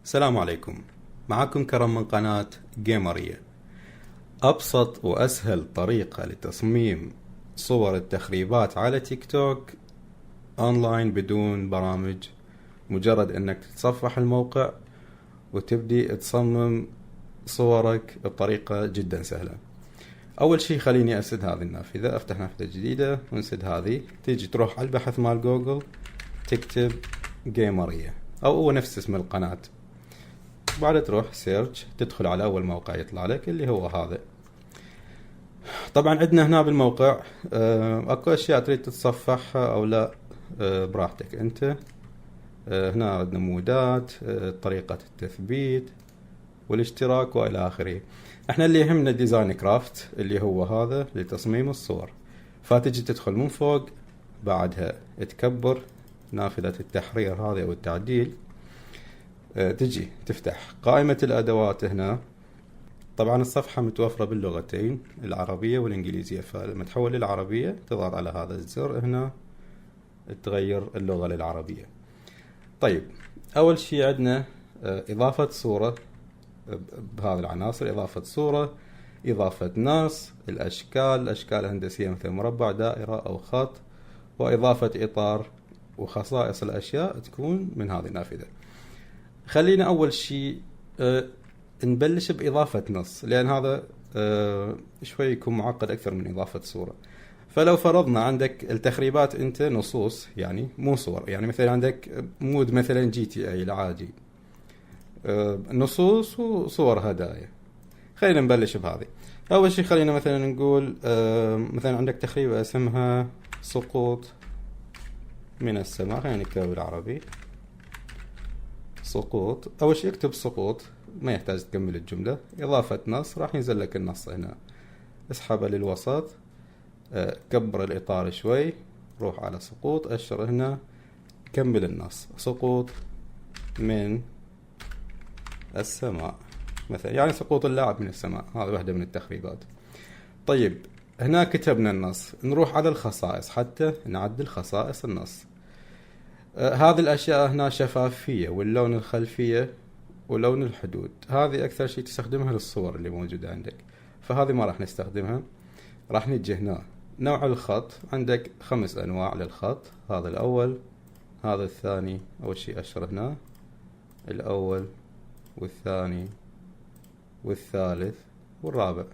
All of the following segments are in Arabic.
السلام عليكم. معكم كرم من قناة جيمرية. أبسط وأسهل طريقة لتصميم صور التخريبات على تيك توك أونلاين بدون برامج، مجرد أنك تتصفح الموقع وتبدي تصمم صورك بطريقة جدا سهلة. أول شيء خليني أسد هذه النافذة، أفتح نافذة جديدة ونسد هذه. تيجي تروح على البحث مال جوجل، تكتب جيمرية أو هو نفس اسم القناة، بعد تروح سيرش، تدخل على أول موقع يطلع لك اللي هو هذا. طبعا عندنا هنا بالموقع أكو أشياء تريد تتصفحها أو لا، براحتك أنت. هنا عندنا مودات، طريقة التثبيت والاشتراك وإلى آخره. احنا اللي يهمنا ديزاين كرافت اللي هو هذا لتصميم الصور. فتجي تدخل من فوق، بعدها تكبر نافذة التحرير هذه أو التعديل، تجي تفتح قائمة الأدوات هنا. طبعا الصفحة متوفرة باللغتين العربية والإنجليزية، فلما تحول للعربية تضغط على هذا الزر هنا تغير اللغة للعربية. طيب أول شيء عندنا إضافة صورة بهذه العناصر، إضافة صورة، إضافة نص، الأشكال الهندسية مثل مربع، دائرة أو خط، وإضافة إطار، وخصائص الأشياء تكون من هذه النافذة. خلينا أول شيء نبلش بإضافة نص، لأن هذا شوي يكون معقد أكثر من إضافة صورة. فلو فرضنا عندك التخريبات أنت نصوص، يعني مو صور، يعني مثلا عندك مود مثلا GTA العادي، نصوص وصور هدايا. خلينا نبلش بهذه. أول شيء خلينا مثلا نقول مثلا عندك تخريبة اسمها سقوط من السماء، خلينا نكتبها بالعربي سقوط. أول شيء اكتب سقوط، ما يحتاج تكمل الجملة. إضافة نص، راح ينزل لك النص هنا، اسحبه للوسط، كبر الإطار شوي، روح على سقوط، أشر هنا، كمل النص. سقوط من السماء مثلا، يعني سقوط اللاعب من السماء، هذا واحدة من التخريبات. طيب هنا كتبنا النص، نروح على الخصائص حتى نعدل خصائص النص. هذه الأشياء هنا شفافية، واللون الخلفية ولون الحدود، هذه أكثر شيء تستخدمها للصور اللي موجودة عندك، فهذه ما راح نستخدمها. راح نجي هنا نوع الخط، عندك 5 أنواع للخط. هذا الأول، هذا الثاني، أول شيء أشر هنا الأول والثاني والثالث والرابع.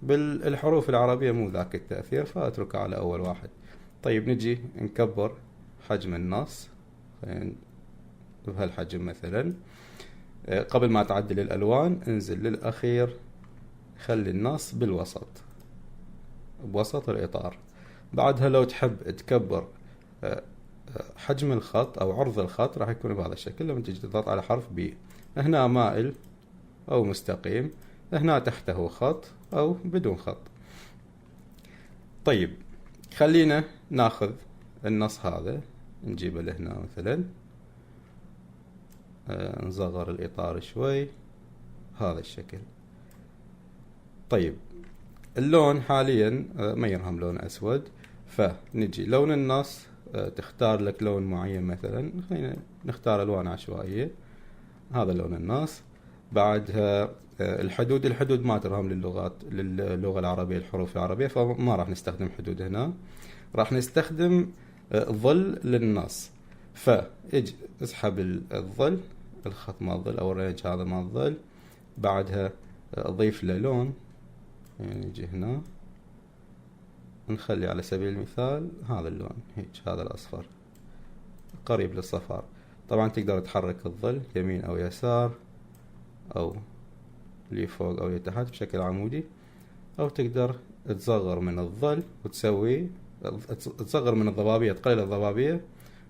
بالحروف العربية مو ذاك التأثير، فأتركه على أول واحد. طيب نجي نكبر حجم النص بهالحجم مثلا. قبل ما تعدل الألوان انزل للأخير، خلي النص بالوسط، بوسط الإطار. بعدها لو تحب تكبر حجم الخط أو عرض الخط، راح يكون بهذا الشكل. لما تجي تضغط على حرف B، هنا مائل أو مستقيم، هنا تحته خط أو بدون خط. طيب خلينا ناخذ النص هذا نجيبه لهنا مثلا، نصغر الإطار شوي، هذا الشكل. طيب اللون حاليا ما يرهم لون أسود، فنجي لون النص، تختار لك لون معين، مثلا خلينا نختار ألوان عشوائية، هذا لون النص. بعدها الحدود ما ترهم للغة العربية، الحروف العربية، فما راح نستخدم حدود هنا، راح نستخدم ظل للنص. فاجي اسحب الظل، الخط مال الظل او الرينج هذا مال الظل، بعدها اضيف له لون، يعني نجي هنا نخلي على سبيل المثال هذا اللون هيك، هذا الاصفر قريب للصفار. طبعا تقدر تحرك الظل يمين او يسار او لفوق او لتحت بشكل عمودي، او تقدر تصغر من الظل وتسوي تصغر من الضبابية، تقلل الضبابية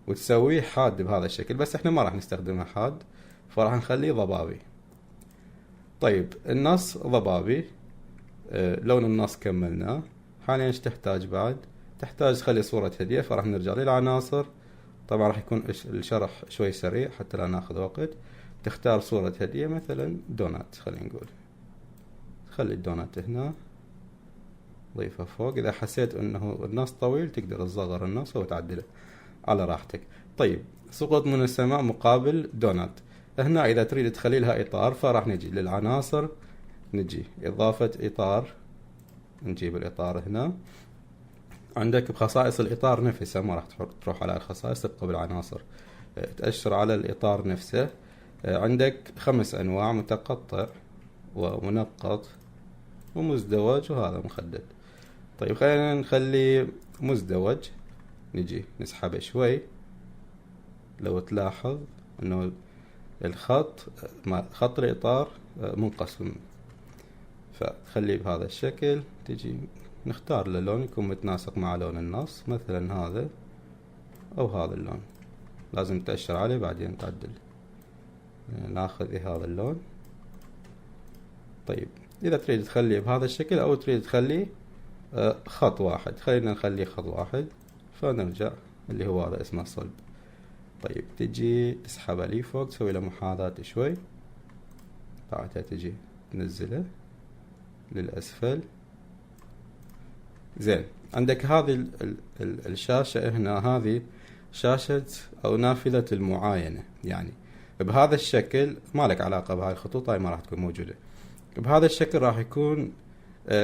وتسويه حاد بهذا الشكل، بس احنا ما راح نستخدمها حاد، فراح نخليه ضبابي. طيب النص ضبابي، لون النص كملناه. حاليا ايش تحتاج بعد؟ تحتاج تخلي صورة هدية، فراح نرجع للعناصر. طبعا راح يكون الشرح شوي سريع حتى لا ناخذ وقت. تختار صورة هدية مثلا دونات، خلينا نقول، خلي الدونات هنا، ضيفه فوق. إذا حسيت أنه النص طويل تقدر تصغر النص وتعدله على راحتك. طيب سقوط من السماء مقابل دونات، هنا إذا تريد تخلي لها إطار فراح نجي للعناصر، نجي إضافة إطار، نجيب الإطار هنا. عندك بخصائص الإطار نفسه، ما راح تروح على الخصائص، تبقى بالعناصر، تأشر على الإطار نفسه. عندك 5 أنواع: متقطع ومنقط ومزدوج وهذا مخدد. طيب خلينا نخلي مزدوج، نجي نسحبه شوي. لو تلاحظ انه الخط خط الإطار منقسم، فخليه بهذا الشكل. تجي نختار له لون يكون متناسق مع لون النص، مثلا هذا او هذا اللون، لازم تأشر عليه بعدين تعدل. ناخذ هذا اللون. طيب اذا تريد تخليه بهذا الشكل او تريد تخليه خط واحد، خلينا نخليه خط واحد، فنرجع اللي هو هذا اسمه صلب. طيب تجي تسحبه لي فوق، تسوي له محاذاة شوي، بعدها تجي تنزله للأسفل. زين، عندك هذه الشاشة هنا، هذه شاشة أو نافذة المعاينة، يعني بهذا الشكل ما لك علاقة بهاي الخطوط، هاي ما راح تكون موجودة. بهذا الشكل راح يكون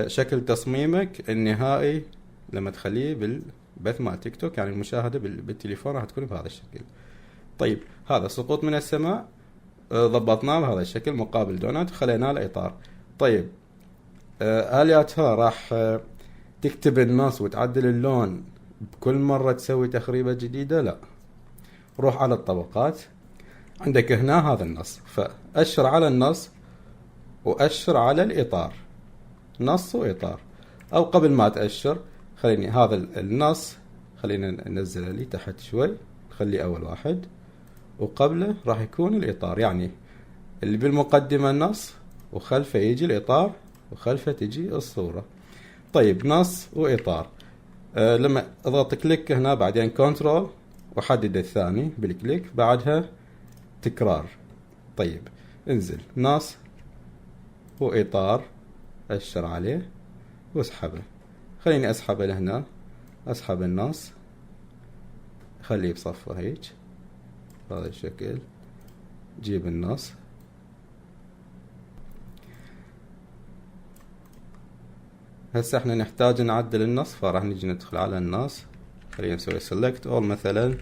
شكل تصميمك النهائي لما تخليه بالبث مع تيك توك، يعني المشاهدة بالتليفون راح تكون بهذا الشكل. طيب هذا سقوط من السماء، ضبطناه بهذا الشكل مقابل دونات وخليناه الإطار. طيب هل يا ترى راح تكتب النص وتعدل اللون بكل مرة تسوي تخريبة جديدة؟ لا، روح على الطبقات، عندك هنا هذا النص، فأشر على النص وأشر على الإطار، نص وإطار. أو قبل ما تأشر خليني هذا النص خلينا ننزله لي تحت شوي، خلي أول واحد، وقبله راح يكون الإطار، يعني اللي بالمقدمة النص وخلفه يجي الإطار وخلفه تجي الصورة. طيب نص وإطار، لما اضغط كليك هنا بعدين كنترول وحدد الثاني بالكليك، بعدها تكرار. طيب انزل نص وإطار، أشر عليه واسحبه. خليني أسحبه لهنا، أسحب النص خليه بصفه هيك بهذا الشكل، جيب النص. هسه احنا نحتاج نعدل النص، فراح نجي ندخل على النص، خلينا نسوي select all، مثلا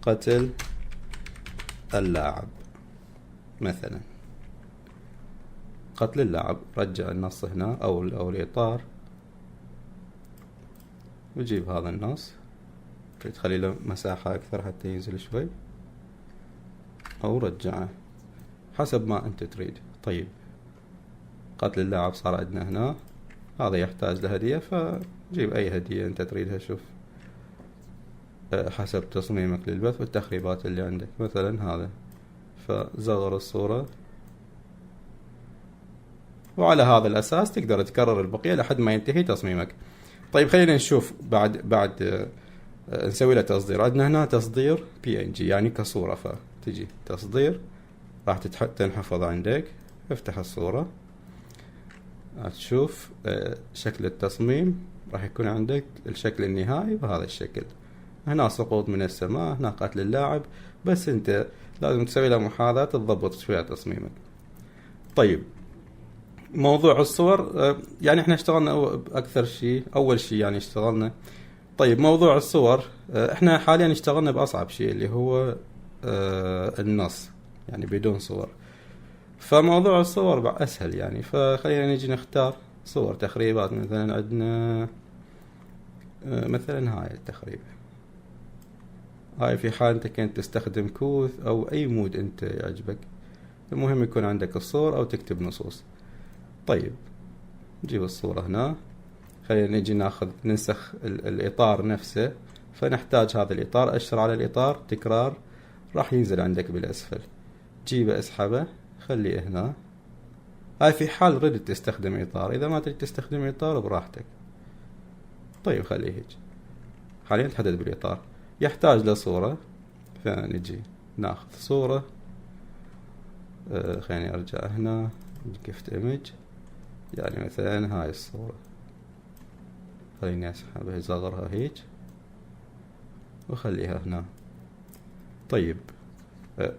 قتل اللاعب، مثلا قتل اللاعب. رجع النص هنا او الإطار، وجيب هذا النص، تخلي له مساحة أكثر حتى ينزل شوي، أو رجعه حسب ما أنت تريد. طيب قتل اللاعب صار عندنا هنا، هذا يحتاج لهدية، فجيب أي هدية أنت تريدها، شوف حسب تصميمك للبث والتخريبات اللي عندك. مثلا هذا، فزغر الصورة، وعلى هذا الأساس تقدر تكرر البقية لحد ما ينتهي تصميمك. طيب خلينا نشوف بعد نسوي له تصدير. عندنا هنا تصدير PNG يعني كصورة، فتجي تصدير، راح تنحفظ عندك، افتح الصورة، تشوف شكل التصميم راح يكون عندك الشكل النهائي بهذا الشكل. هنا سقوط من السماء، هنا قتل اللاعب، بس انت لازم تسوي له محاذاة تضبط شوية تصميمك. طيب موضوع الصور، يعني احنا اشتغلنا اكثر شيء، اول شيء يعني اشتغلنا. طيب موضوع الصور، احنا حاليا اشتغلنا باصعب شيء اللي هو النص، يعني بدون صور. فموضوع الصور اسهل يعني، فخلينا نيجي نختار صور تخريبات. مثلا عندنا مثلا هاي التخريبة، هاي في حال انت كنت تستخدم كوث او اي مود انت يعجبك، المهم يكون عندك الصور او تكتب نصوص. طيب نجيب الصورة هنا، خلينا نيجي ننسخ الإطار نفسه، فنحتاج هذا الإطار، أشر على الإطار تكرار، راح ينزل عندك بالأسفل، جيبه اسحبه خليه هنا. هاي في حال ردت تستخدم إطار، إذا ما تريد تستخدم إطار براحتك. طيب خليه هيك، حاليا تحدد بالإطار. يحتاج لصورة، فنجي ناخذ صورة، خليني أرجع هنا جفت إيمج، يعني مثلا هاي الصورة، خليني أسحبها أصغرها هيك وخليها هنا. طيب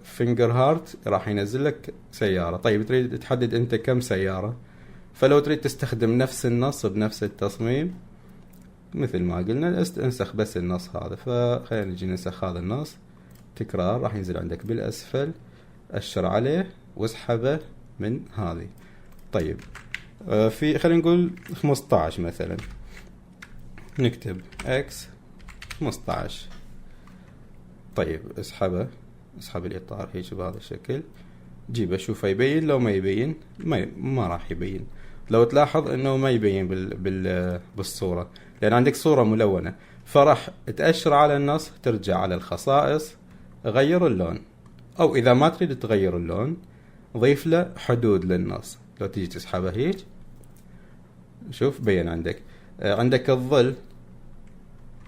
فينجر هارت راح ينزل لك سيارة. طيب تريد تحدد انت كم سيارة، فلو تريد تستخدم نفس النص بنفس التصميم مثل ما قلنا انسخ بس النص هذا. فخلينا نجي ننسخ هذا النص، تكرار راح ينزل عندك بالأسفل، أشر عليه واسحبه من هذه. طيب في خلينا نقول 15 مثلا، نكتب اكس 15. طيب اسحب الإطار هيك بهذا الشكل، جيبه شوفه يبين. لو ما يبين ما راح يبين. لو تلاحظ انه ما يبين بالصورة لان عندك صورة ملونة، فراح تأشر على النص، ترجع على الخصائص، غير اللون، او اذا ما تريد تغير اللون ضيف له حدود للنص. لو تيجي تسحبه هيك شوف بين عندك. عندك الظل،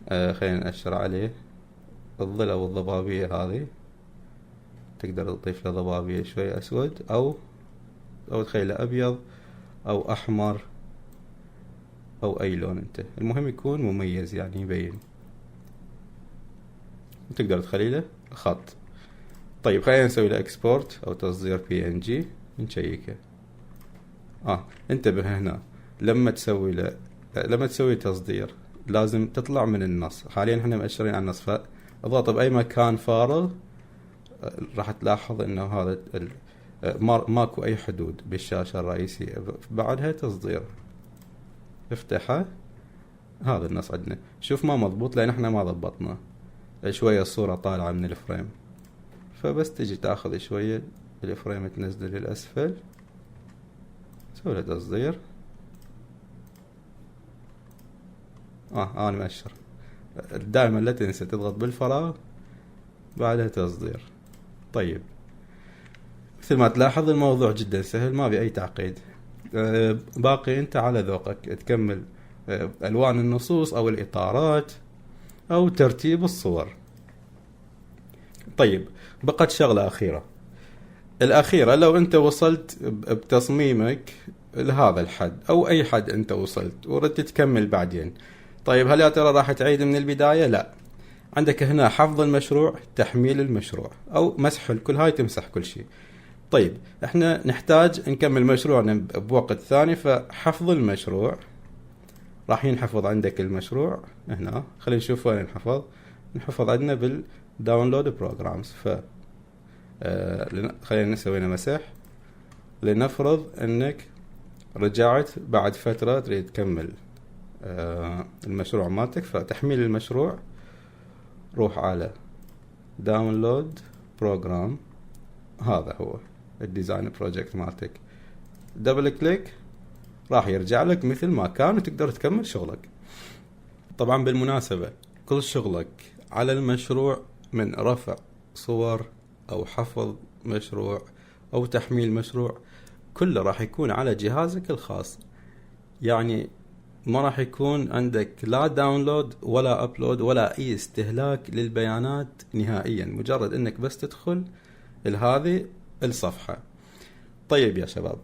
خلينا نأشر عليه الظل او الضبابية هذه، تقدر تضيف له ضبابية شوي اسود او تخيله ابيض او احمر او اي لون انت، المهم يكون مميز يعني يبين. تقدر تخليله خط. طيب خلينا نسوي له اكسبورت او تصدير PNG نشيكه. انتبه هنا لما تسوي تصدير لازم تطلع من النص. حاليا احنا مأشرين على النص، فاضغط باي مكان فارغ راح تلاحظ انه هذا ماكو اي حدود بالشاشة الرئيسية. بعدها تصدير افتحه، هذا النص عندنا شوف ما مضبوط لان احنا ما ضبطنا شوية، الصورة طالعة من الفريم. فبس تجي تاخذ شوية الفريم تنزله للأسفل، سوي له تصدير. انا مأشر دائما لا تنسى تضغط بالفراغ بعدها تصدير. طيب مثل ما تلاحظ الموضوع جدا سهل، ما في اي تعقيد. باقي انت على ذوقك تكمل الوان النصوص او الاطارات او ترتيب الصور. طيب بقت شغلة الأخيرة، لو أنت وصلت بتصميمك لهذا الحد أو أي حد أنت وصلت وردت تكمل بعدين، طيب هل يا ترى راح تعيد من البداية؟ لا، عندك هنا حفظ المشروع، تحميل المشروع أو مسح الكل، هاي تمسح كل شيء. طيب احنا نحتاج نكمل مشروعنا بوقت ثاني، فحفظ المشروع راح ينحفظ عندك المشروع هنا. خلينا نشوف وين نحفظ عندنا بالداونلود بروجرامز. خلينا نسوي مسح. لنفرض انك رجعت بعد فترة تريد تكمل المشروع مالتك، فتحميل المشروع روح على داونلود بروجرام، هذا هو الديزاين بروجكت مالتك، دبل كليك راح يرجع لك مثل ما كان وتقدر تكمل شغلك. طبعا بالمناسبة كل شغلك على المشروع من رفع صور او حفظ مشروع او تحميل مشروع كله راح يكون على جهازك الخاص، يعني ما راح يكون عندك لا داونلود ولا ابلود ولا اي استهلاك للبيانات نهائيا، مجرد انك بس تدخل لهذه الصفحة. طيب يا شباب،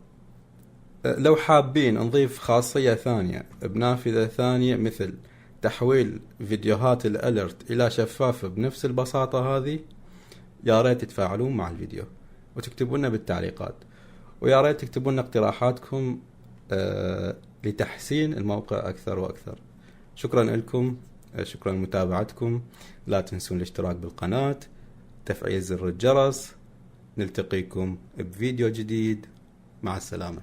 لو حابين نضيف خاصية ثانية بنافذة ثانية مثل تحويل فيديوهات الالرت الى شفافة بنفس البساطة هذه، يا ريت تتفاعلون مع الفيديو وتكتبوا لنا بالتعليقات، ويا ريت تكتبوا لنا اقتراحاتكم لتحسين الموقع أكثر وأكثر. شكرا لكم، شكرا لمتابعتكم. لا تنسون الاشتراك بالقناة، تفعيل زر الجرس. نلتقيكم بفيديو جديد، مع السلامة.